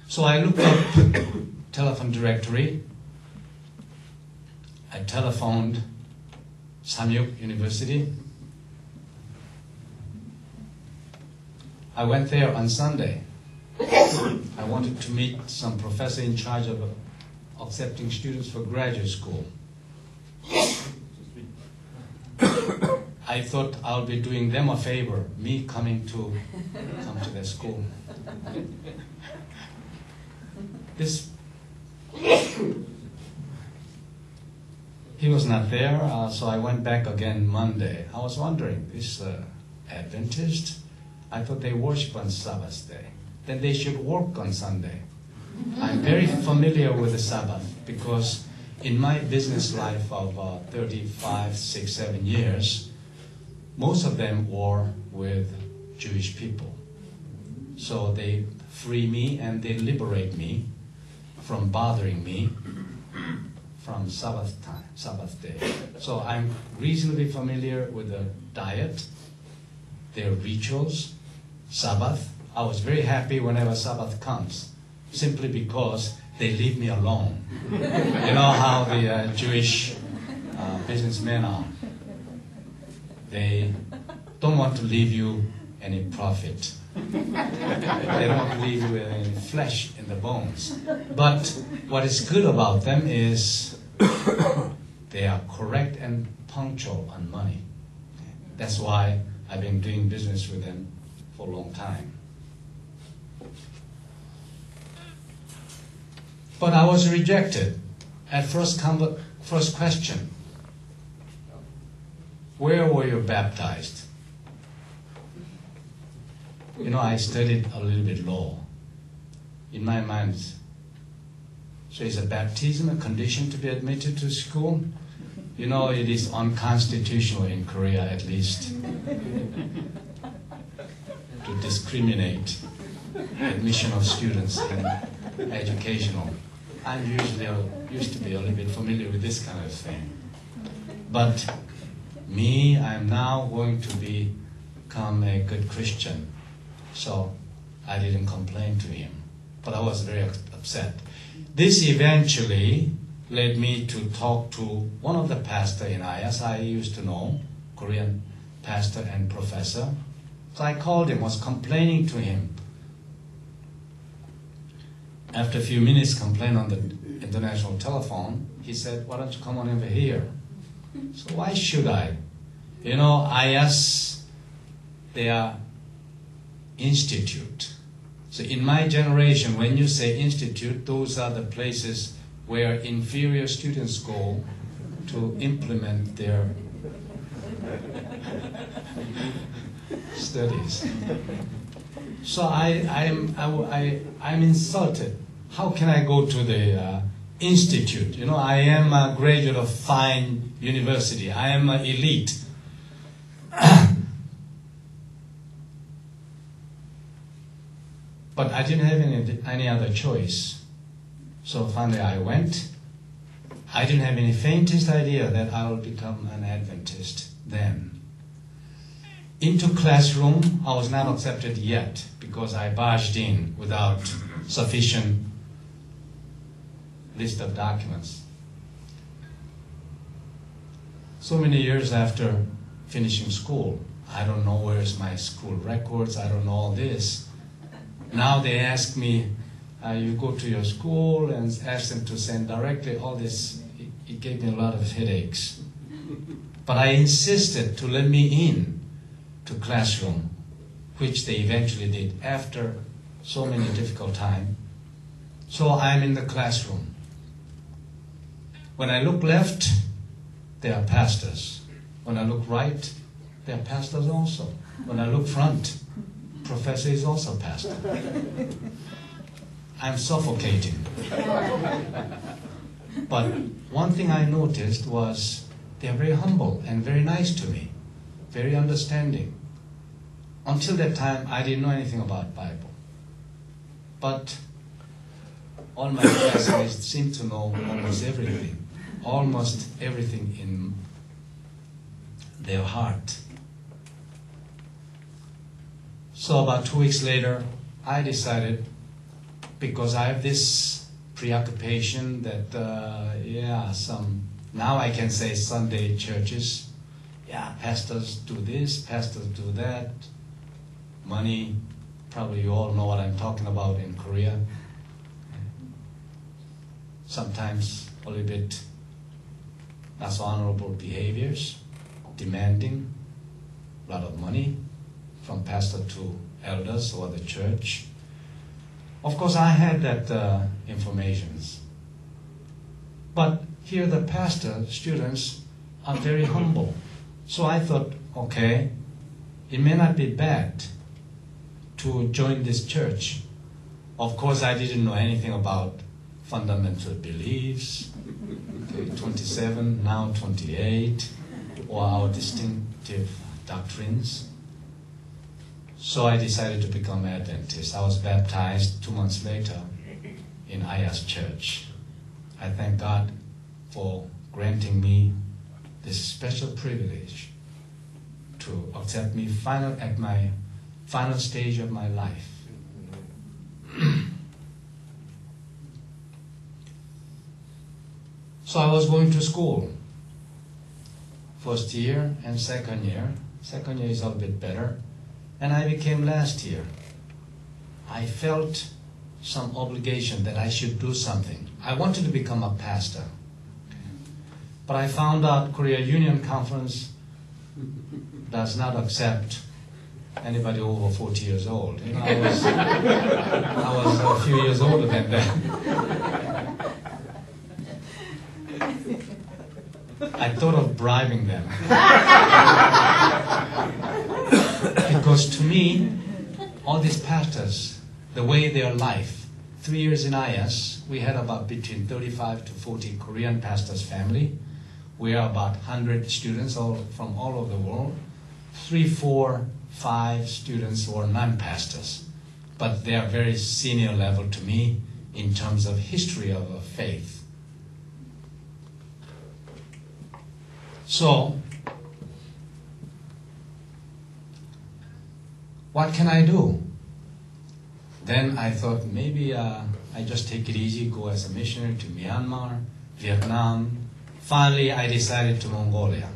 So I looked up telephone directory. I telephoned Samyuk University. I went there on Sunday. I wanted to meet some professor in charge of accepting students for graduate school. I thought I'll be doing them a favor, me come to their school. He was not there, so I went back again Monday. I was wondering, this Adventist, I thought they worship on Sabbath day. Then they should work on Sunday. I'm very familiar with the Sabbath because in my business life of 35, 6, 7 years, most of them were with Jewish people. So they free me and they liberate me from bothering me from Sabbath time, Sabbath day. So I'm reasonably familiar with the diet, their rituals, Sabbath. I was very happy whenever Sabbath comes, simply because they leave me alone. You know how the Jewish businessmen are. They don't want to leave you any profit. They don't want to leave you with any flesh in the bones. But what is good about them is they are correct and punctual on money. That's why I've been doing business with them for a long time. But I was rejected at first question. Where were you baptized? You know, I studied a little bit law. In my mind, so is a baptism a condition to be admitted to school? You know, it is unconstitutional in Korea, at least, to discriminate admission of students in educational. I used to be a little bit familiar with this kind of thing. But me, I'm now going to become a good Christian. So I didn't complain to him. But I was very upset. This eventually led me to talk to one of the pastors in IS I used to know, Korean pastor and professor. So I called him, was complaining to him. After a few minutes complaint on the international telephone, he said, why don't you come on over here? So why should I? You know, IS, they are institute. So in my generation, when you say institute, those are the places where inferior students go to implement their studies. So I'm insulted. How can I go to the institute? You know, I am a graduate of fine university. I am an elite. But I didn't have any other choice. So finally I went. I didn't have any faintest idea that I would become an Adventist then. Into classroom, I was not accepted yet because I barged in without sufficient list of documents. So many years after finishing school, I don't know where's my school records, I don't know all this. Now they ask me, you go to your school and ask them to send directly, all this, it gave me a lot of headaches. But I insisted to let me in to classroom, which they eventually did after so many difficult times. So I'm in the classroom. When I look left, they are pastors. When I look right, they are pastors also. When I look front, professor is also pastor. I'm suffocating. But one thing I noticed was they are very humble and very nice to me, very understanding. Until that time, I didn't know anything about Bible. But all my classmates seem to know almost everything in their heart. So about 2 weeks later, I decided because I have this preoccupation that, now I can say Sunday churches, pastors do this, pastors do that, money, probably you all know what I'm talking about in Korea. Sometimes a little bit not so honorable behaviors, demanding a lot of money from pastor to elders or the church. Of course, I had that information. But here the pastor, students are very humble. So I thought, okay, it may not be bad to join this church. Of course, I didn't know anything about fundamental beliefs, 27, now 28, or our distinctive doctrines. So I decided to become Adventist. I was baptized 2 months later in Aya's church. I thank God for granting me this special privilege to accept me at my final stage of my life. So I was going to school, first year and second year. Second year is a little bit better. And I became last year. I felt some obligation that I should do something. I wanted to become a pastor. But I found out Korea Union Conference does not accept anybody over 40 years old. You know, I was a few years older than that. I thought of bribing them. Because to me, all these pastors, the way their life, 3 years in IS, we had about between 35 to 40 Korean pastors' family. We are about 100 students from all over the world. 3, 4, 5 students were non-pastors. But they are very senior level to me in terms of history of faith. So, what can I do? Then I thought maybe I just take it easy, go as a missionary to Myanmar, Vietnam. Finally, I decided to Mongolia.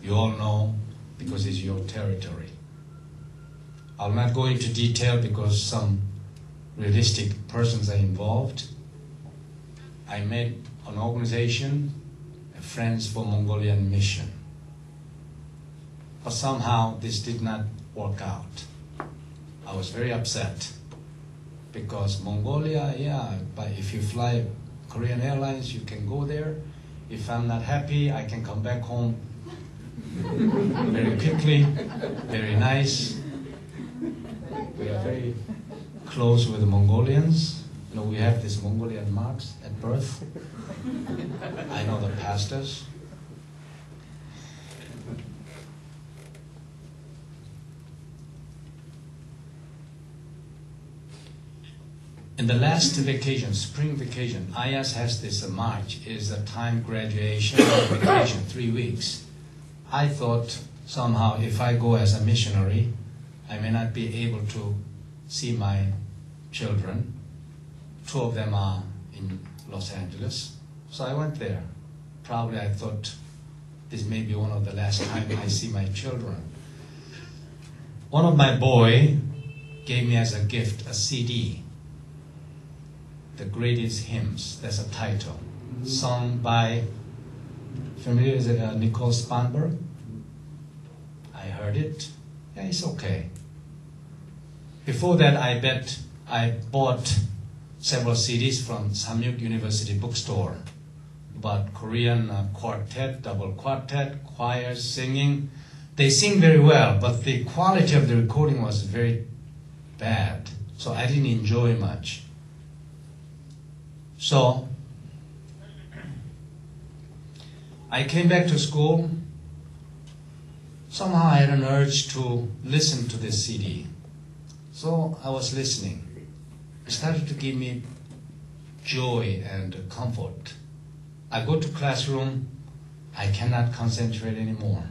You all know, because it's your territory. I'll not go into detail because some realistic persons are involved. I made an organization, Friends for Mongolian Mission. But somehow this did not work out. I was very upset because Mongolia, but if you fly Korean Airlines, you can go there. If I'm not happy, I can come back home very quickly, very nice. We are very close with the Mongolians. You know, we have these Mongolian marks at birth. I know the pastors. In the last vacation, spring vacation, IS has this March, is a time graduation vacation, 3 weeks. I thought somehow if I go as a missionary, I may not be able to see my children. 2 of them are in Los Angeles. So I went there. Probably I thought this may be one of the last time I see my children. One of my boy gave me as a gift a CD, The Greatest Hymns, that's a title, sung by, familiar, is it Nicole Spanberg? I heard it. Yeah, it's okay. Before that, I bought several CDs from Samyuk University bookstore about Korean quartet, double quartet, choirs, singing. They sing very well, but the quality of the recording was very bad, so I didn't enjoy much. So I came back to school. Somehow I had an urge to listen to this CD. So I was listening. It started to give me joy and comfort. I go to classroom, I cannot concentrate anymore.